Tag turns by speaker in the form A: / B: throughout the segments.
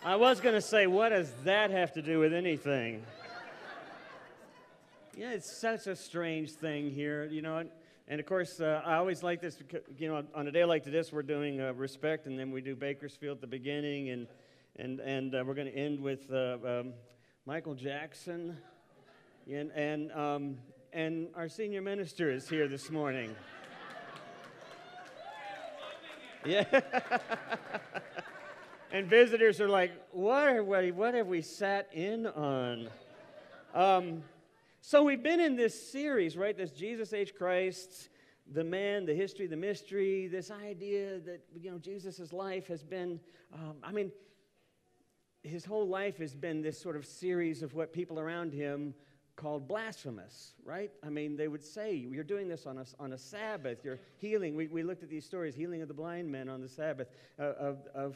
A: I was going to say, what does that have to do with anything? Yeah, it's such a strange thing here, you know. And of course, I always like this, because, you know, on a day like this, we're doing Respect, and then we do Bakersfield at the beginning, and we're going to end with Michael Jackson, and our senior minister is here this morning. Yeah. And visitors are like, what have we sat in on? So we've been in this series, right? This Jesus H. Christ, the man, the history, the mystery, this idea that, you know, Jesus' life has been, his whole life has been this sort of series of what people around him called blasphemous, right? I mean, they would say, you're doing this on a Sabbath, you're healing. We looked at these stories, healing of the blind men on the Sabbath, of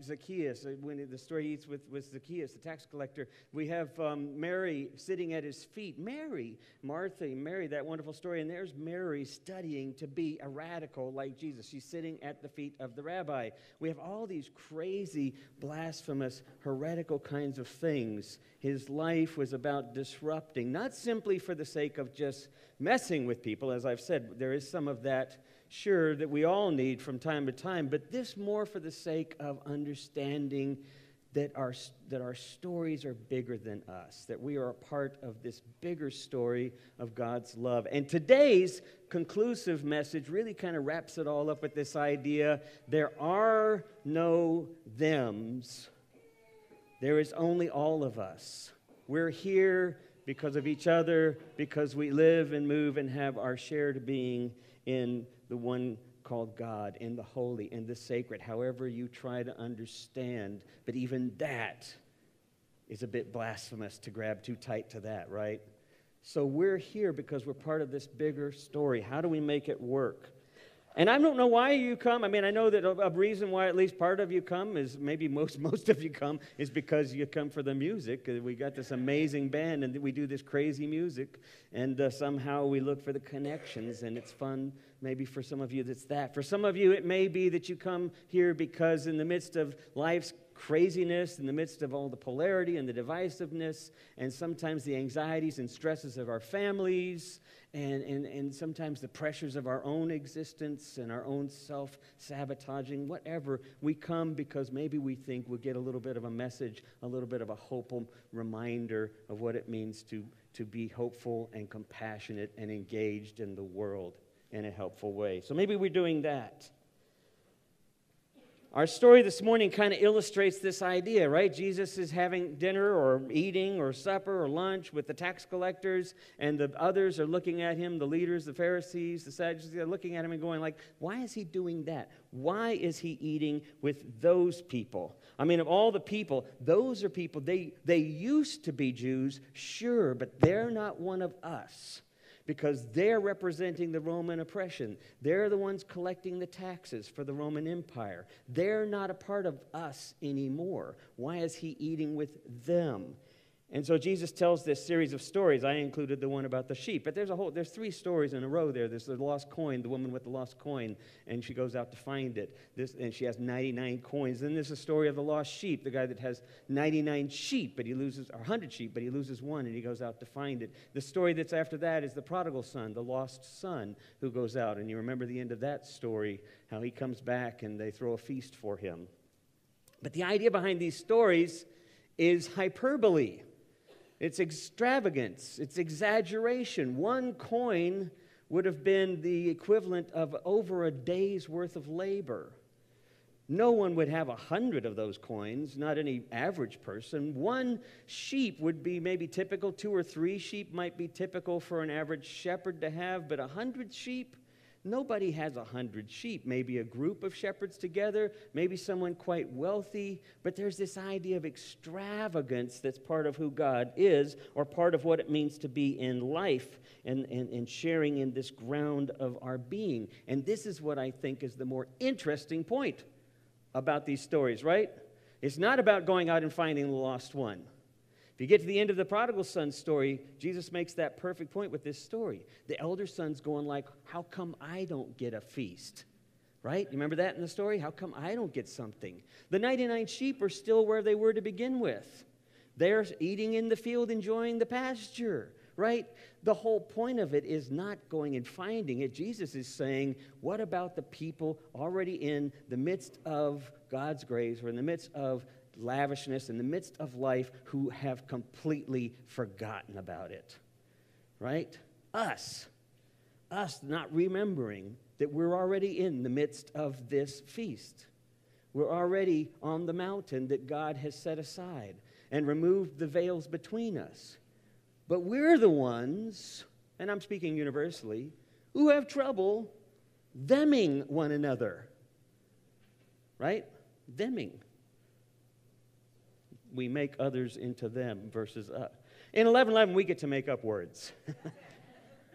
A: Zacchaeus, when the story he eats with Zacchaeus, the tax collector. We have Mary sitting at his feet. Martha, Mary, that wonderful story. And there's Mary studying to be a radical like Jesus. She's sitting at the feet of the rabbi. We have all these crazy, blasphemous, heretical kinds of things. His life was about disrupting, not simply for the sake of just messing with people. As I've said, there is some of that, sure, that we all need from time to time, but this more for the sake of understanding that our stories are bigger than us, that we are a part of this bigger story of God's love. And today's conclusive message really kind of wraps it all up with this idea: there are no thems. There is only all of us. We're here because of each other, because we live and move and have our shared being in the one called God, in the holy, in the sacred, however you try to understand. But even that is a bit blasphemous to grab too tight to that, right? So we're here because we're part of this bigger story. How do we make it work? And I don't know why you come. I mean, I know that a reason why at least part of you come is, maybe most of you come, is because you come for the music. We got this amazing band, and we do this crazy music, and somehow we look for the connections, and it's fun. Maybe for some of you that's that. For some of you, it may be that you come here because in the midst of life's craziness, in the midst of all the polarity and the divisiveness, and sometimes the anxieties and stresses of our families, and sometimes the pressures of our own existence and our own self-sabotaging, whatever, we come because maybe we think we'll get a little bit of a message, a little bit of a hopeful reminder of what it means to be hopeful and compassionate and engaged in the world in a helpful way. So maybe we're doing that. Our story this morning kind of illustrates this idea, right? Jesus is having dinner or eating or supper or lunch with the tax collectors, and the others are looking at him, the leaders, the Pharisees, the Sadducees, they're looking at him and going like, why is he doing that? Why is he eating with those people? I mean, of all the people, those are people, they used to be Jews, sure, but they're not one of us. Because they're representing the Roman oppression. They're the ones collecting the taxes for the Roman Empire. They're not a part of us anymore. Why is he eating with them? And so Jesus tells this series of stories. I included the one about the sheep, but there's three stories in a row there. There's the lost coin, the woman with the lost coin, and she goes out to find it. And she has 99 coins. Then there's a story of the lost sheep, the guy that has 99 sheep, but he loses, or 100 sheep, but he loses one, and he goes out to find it. The story that's after that is the prodigal son, the lost son, who goes out. And you remember the end of that story, how he comes back and they throw a feast for him. But the idea behind these stories is hyperbole. It's extravagance. It's exaggeration. One coin would have been the equivalent of over a day's worth of labor. No one would have 100 of those coins, not any average person. One sheep would be maybe typical. 2 or 3 sheep might be typical for an average shepherd to have, but 100 sheep? Nobody has 100 sheep. Maybe a group of shepherds together, maybe someone quite wealthy, but there's this idea of extravagance that's part of who God is, or part of what it means to be in life and sharing in this ground of our being. And this is what I think is the more interesting point about these stories, right? It's not about going out and finding the lost one. If you get to the end of the prodigal son story, Jesus makes that perfect point with this story. The elder son's going like, how come I don't get a feast? right? You remember that in the story? How come I don't get something? The 99 sheep are still where they were to begin with. They're eating in the field, enjoying the pasture, right? The whole point of it is not going and finding it. Jesus is saying, what about the people already in the midst of God's grace, or in the midst of lavishness, in the midst of life, who have completely forgotten about it, right? Us not remembering that we're already in the midst of this feast. We're already on the mountain that God has set aside and removed the veils between us. But we're the ones, and I'm speaking universally, who have trouble theming one another. Right? Theming. We make others into them versus us. In 11:11, we get to make up words.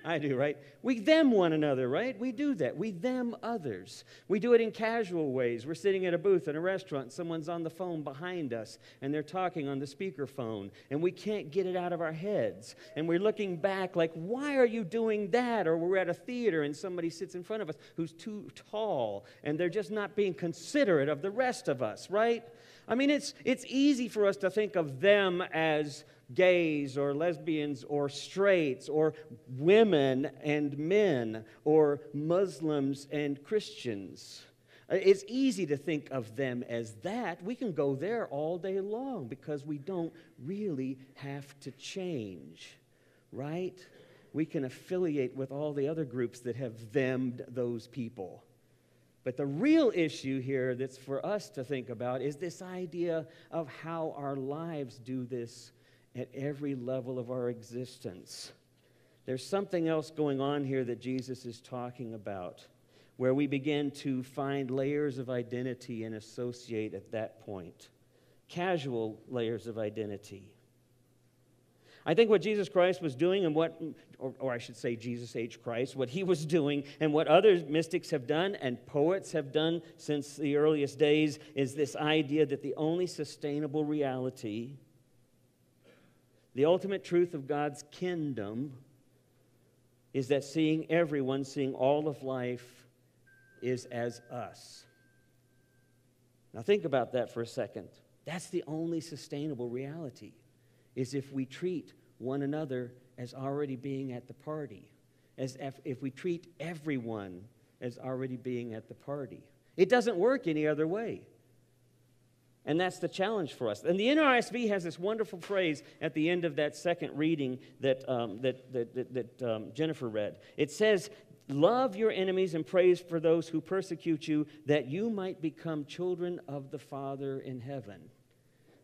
A: I do, right? We them one another, right? We do that. We them others. We do it in casual ways. We're sitting at a booth in a restaurant. Someone's on the phone behind us, and they're talking on the speakerphone, and we can't get it out of our heads. And we're looking back like, why are you doing that? Or we're at a theater, and somebody sits in front of us who's too tall, and they're just not being considerate of the rest of us, right? I mean, it's easy for us to think of them as gays or lesbians or straights or women and men or Muslims and Christians. It's easy to think of them as that. We can go there all day long because we don't really have to change, right? We can affiliate with all the other groups that have themmed those people. But the real issue here that's for us to think about is this idea of how our lives do this at every level of our existence. There's something else going on here that Jesus is talking about, where we begin to find layers of identity and associate at that point. Casual layers of identity. I think what Jesus Christ was doing and or I should say Jesus H. Christ, what he was doing and what other mystics have done and poets have done since the earliest days is this idea that the only sustainable reality, the ultimate truth of God's kingdom, is that seeing everyone, seeing all of life, is as us. Now think about that for a second. That's the only sustainable reality, is if we treat one another as already being at the party, as if we treat everyone as already being at the party. It doesn't work any other way. And that's the challenge for us. And the NRSV has this wonderful phrase at the end of that second reading that Jennifer read. It says, "Love your enemies and praise for those who persecute you, that you might become children of the Father in heaven."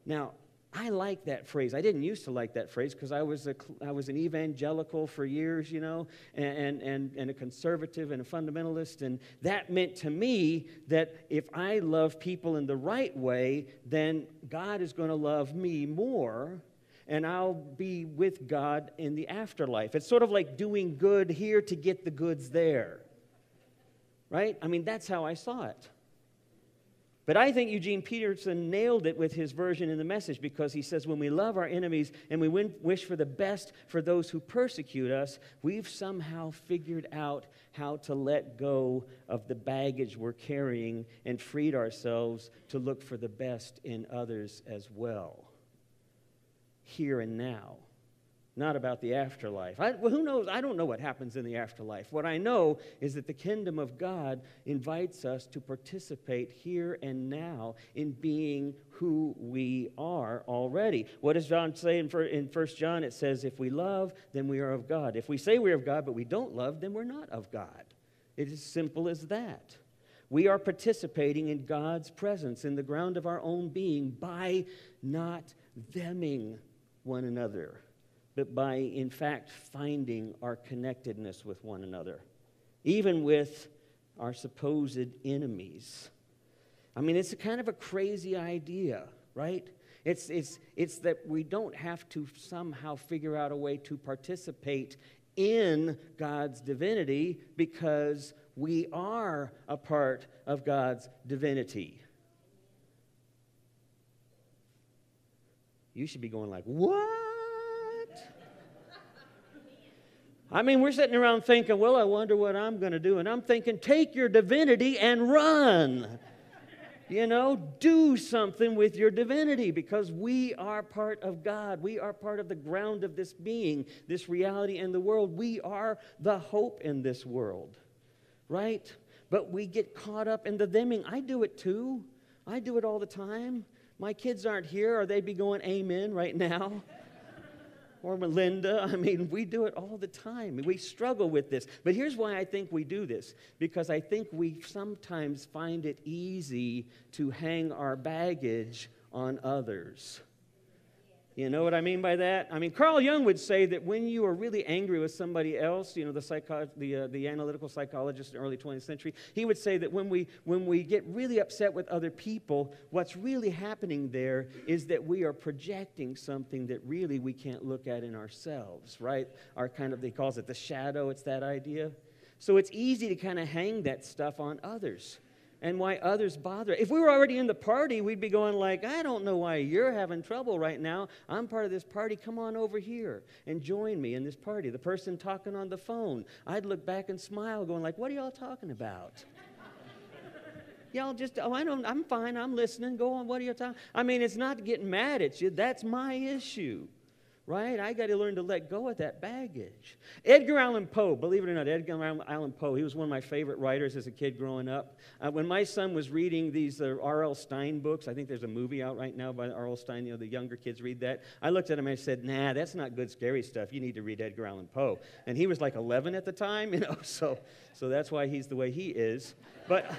A: Now, I like that phrase. I didn't used to like that phrase because I was an evangelical for years, you know, and a conservative and a fundamentalist. And that meant to me that if I love people in the right way, then God is going to love me more, and I'll be with God in the afterlife. It's sort of like doing good here to get the goods there, right? I mean, that's how I saw it. But I think Eugene Peterson nailed it with his version in the Message, because he says when we love our enemies and we wish for the best for those who persecute us, we've somehow figured out how to let go of the baggage we're carrying and freed ourselves to look for the best in others as well. Here and now. Not about the afterlife. Who knows? I don't know what happens in the afterlife. What I know is that the kingdom of God invites us to participate here and now in being who we are already. What does John say in 1 John? It says, if we love, then we are of God. If we say we are of God, but we don't love, then we're not of God. It is simple as that. We are participating in God's presence in the ground of our own being by not theming one another, but by, in fact, finding our connectedness with one another, even with our supposed enemies. I mean, it's a kind of a crazy idea, right? It's that we don't have to somehow figure out a way to participate in God's divinity because we are a part of God's divinity. You should be going like, what? I mean, we're sitting around thinking, well, I wonder what I'm going to do. And I'm thinking, take your divinity and run. You know, do something with your divinity, because we are part of God. We are part of the ground of this being, this reality in the world. We are the hope in this world, right? But we get caught up in the theming. I do it too. I do it all the time. My kids aren't here, or they'd be going amen right now. Or Melinda. I mean, we do it all the time. We struggle with this. But here's why I think we do this. Because I think we sometimes find it easy to hang our baggage on others. You know what I mean by that? I mean, Carl Jung would say that when you are really angry with somebody else, you know, the analytical psychologist in the early 20th century, he would say that when we get really upset with other people, what's really happening there is that we are projecting something that really we can't look at in ourselves, right? Our kind of, he calls it the shadow, it's that idea. So it's easy to kind of hang that stuff on others. And why others bother. If we were already in the party, we'd be going like, I don't know why you're having trouble right now. I'm part of this party. Come on over here and join me in this party. The person talking on the phone, I'd look back and smile going like, what are y'all talking about? Y'all just, I'm fine. I'm listening. Go on. What are you talking? I mean, it's not getting mad at you. That's my issue. Right? I got to learn to let go of that baggage. Edgar Allan Poe, believe it or not, Edgar Allan Poe, he was one of my favorite writers as a kid growing up. When my son was reading these R.L. Stine books, I think there's a movie out right now by R.L. Stine, you know, the younger kids read that. I looked at him and I said, nah, that's not good scary stuff. You need to read Edgar Allan Poe. And he was like 11 at the time, you know, so that's why he's the way he is. But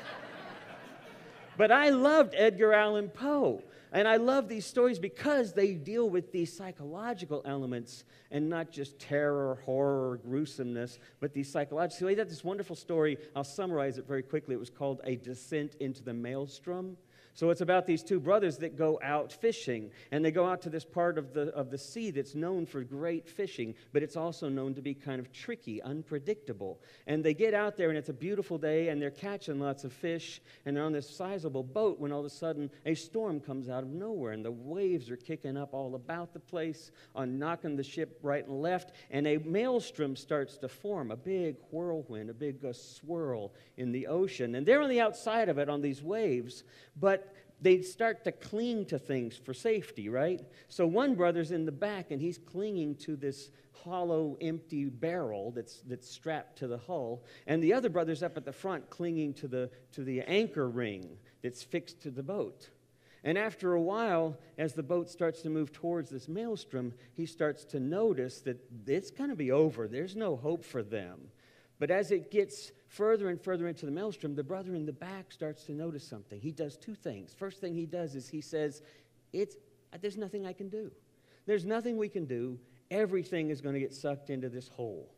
A: I loved Edgar Allan Poe. And I love these stories because they deal with these psychological elements and not just terror, horror, gruesomeness, but these psychological. So he had this wonderful story. I'll summarize it very quickly. It was called A Descent into the Maelstrom. So it's about these two brothers that go out fishing, and they go out to this part of the sea that's known for great fishing, but it's also known to be kind of tricky, unpredictable. And they get out there, and it's a beautiful day, and they're catching lots of fish, and they're on this sizable boat when all of a sudden a storm comes out of nowhere, and the waves are kicking up all about the place, knocking the ship right and left, and a maelstrom starts to form, a big whirlwind, a big swirl in the ocean. And they're on the outside of it on these waves, but they start to cling to things for safety, right? So one brother's in the back, and he's clinging to this hollow, empty barrel that's strapped to the hull, and the other brother's up at the front clinging to the anchor ring that's fixed to the boat. And after a while, as the boat starts to move towards this maelstrom, he starts to notice that it's going to be over. There's no hope for them. But as it gets further and further into the maelstrom, the brother in the back starts to notice something. He does two things. First thing he does is he says, there's nothing I can do. There's nothing we can do. Everything is going to get sucked into this hole.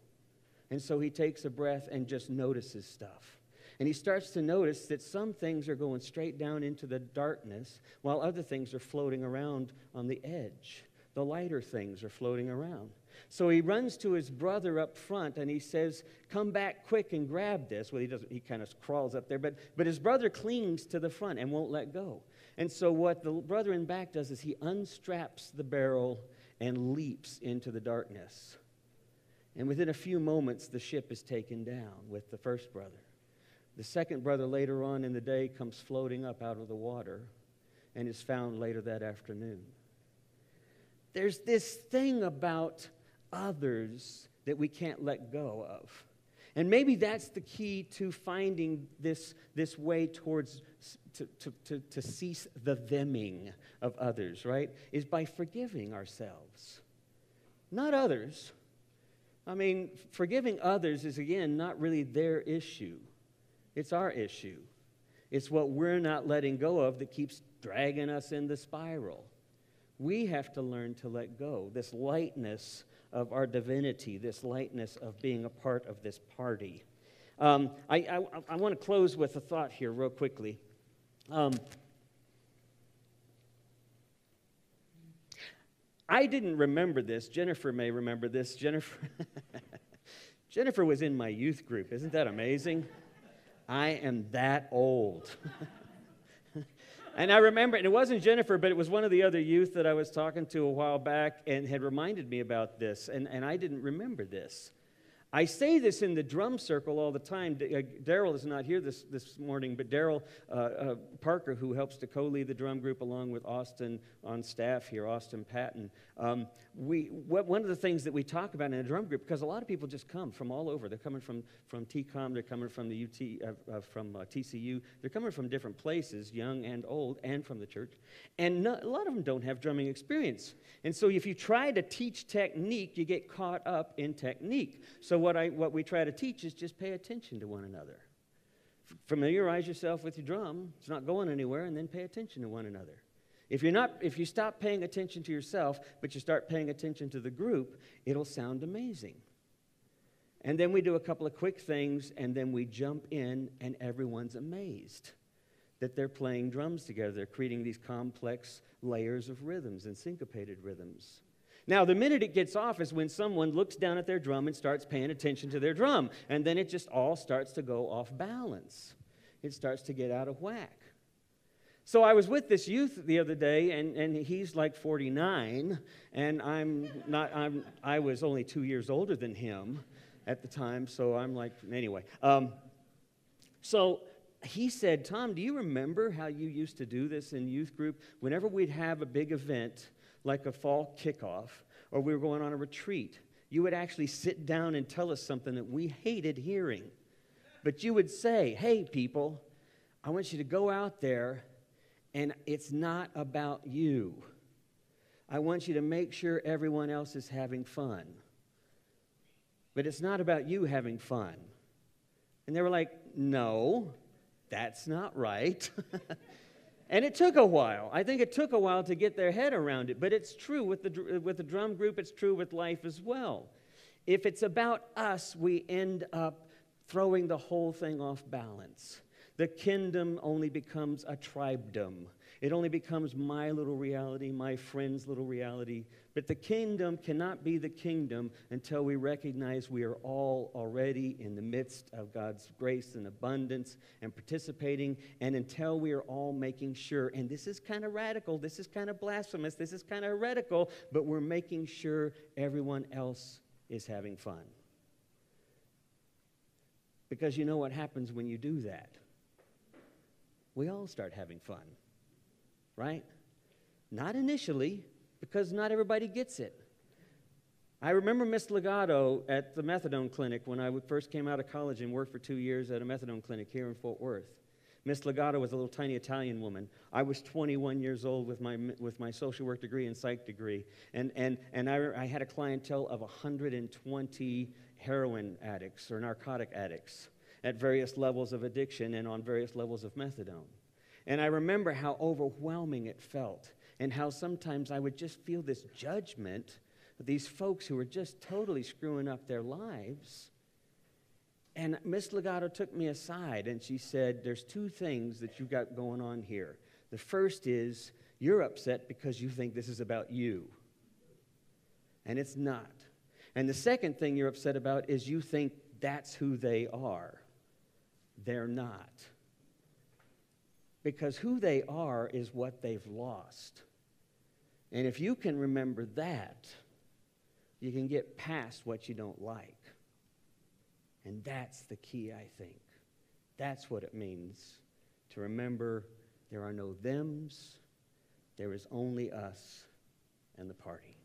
A: And so he takes a breath and just notices stuff. And he starts to notice that some things are going straight down into the darkness, while other things are floating around on the edge. The lighter things are floating around. So he runs to his brother up front, and he says, come back quick and grab this. Well, he doesn't. He kind of crawls up there, but his brother clings to the front and won't let go. And so what the brother in back does is he unstraps the barrel and leaps into the darkness. And within a few moments, the ship is taken down with the first brother. The second brother later on in the day comes floating up out of the water and is found later that afternoon. There's this thing about others that we can't let go of. And maybe that's the key to finding this way towards to cease the theming of others, right? Is by forgiving ourselves. Not others. I mean, forgiving others is, again, not really their issue. It's our issue. It's what we're not letting go of that keeps dragging us in the spiral. We have to learn to let go. This lightness of our divinity, this lightness of being a part of this party. I want to close with a thought here real quickly. I didn't remember this. Jennifer may remember this. Jennifer was in my youth group. Isn't that amazing? I am that old. And I remember, and it wasn't Jennifer, but it was one of the other youth that I was talking to a while back and had reminded me about this, and I didn't remember this. I say this in the drum circle all the time. Daryl is not here this morning, but Daryl Parker, who helps to co-lead the drum group along with Austin on staff here, Austin Patton, one of the things that we talk about in a drum group, because a lot of people just come from all over. They're coming from TCOM, they're coming from the from TCU. They're coming from different places, young and old, and from the church. And a lot of them don't have drumming experience. And so if you try to teach technique, you get caught up in technique. So what we try to teach is just pay attention to one another. Familiarize yourself with your drum. It's not going anywhere, and then pay attention to one another. If you stop paying attention to yourself, but you start paying attention to the group, it'll sound amazing. And then we do a couple of quick things, and then we jump in, and everyone's amazed that they're playing drums together. They're creating these complex layers of rhythms and syncopated rhythms. Now, the minute it gets off is when someone looks down at their drum and starts paying attention to their drum, and then it just all starts to go off balance. It starts to get out of whack. So I was with this youth the other day, and he's like 49, and I was only 2 years older than him at the time, so I'm like, anyway. So he said, Tom, do you remember how you used to do this in youth group? Whenever we'd have a big event, like a fall kickoff, or we were going on a retreat, you would actually sit down and tell us something that we hated hearing. But you would say, hey, people, I want you to go out there, and it's not about you. I want you to make sure everyone else is having fun. But it's not about you having fun. And they were like, no, that's not right. And it took a while. I think it took a while to get their head around it. But it's true with the drum group. It's true with life as well. If it's about us, we end up throwing the whole thing off balance. The kingdom only becomes a tribedom. It only becomes my little reality, my friend's little reality. But the kingdom cannot be the kingdom until we recognize we are all already in the midst of God's grace and abundance and participating, and until we are all making sure, and this is kind of radical, this is kind of blasphemous, this is kind of heretical, but we're making sure everyone else is having fun. Because you know what happens when you do that? We all start having fun, right? Not initially, because not everybody gets it. I remember Miss Legato at the methadone clinic when I first came out of college and worked for 2 years at a methadone clinic here in Fort Worth. Miss Legato was a little tiny Italian woman. I was 21 years old with my social work degree and psych degree, and I had a clientele of 120 heroin addicts or narcotic addicts at various levels of addiction and on various levels of methadone. And I remember how overwhelming it felt and how sometimes I would just feel this judgment of these folks who were just totally screwing up their lives. And Miss Legato took me aside and she said, there's two things that you've got going on here. The first is you're upset because you think this is about you. And it's not. And the second thing you're upset about is you think that's who they are. They're not. Because who they are is what they've lost. And if you can remember that, you can get past what you don't like. And that's the key, I think. That's what it means to remember there are no thems, there is only us and the party.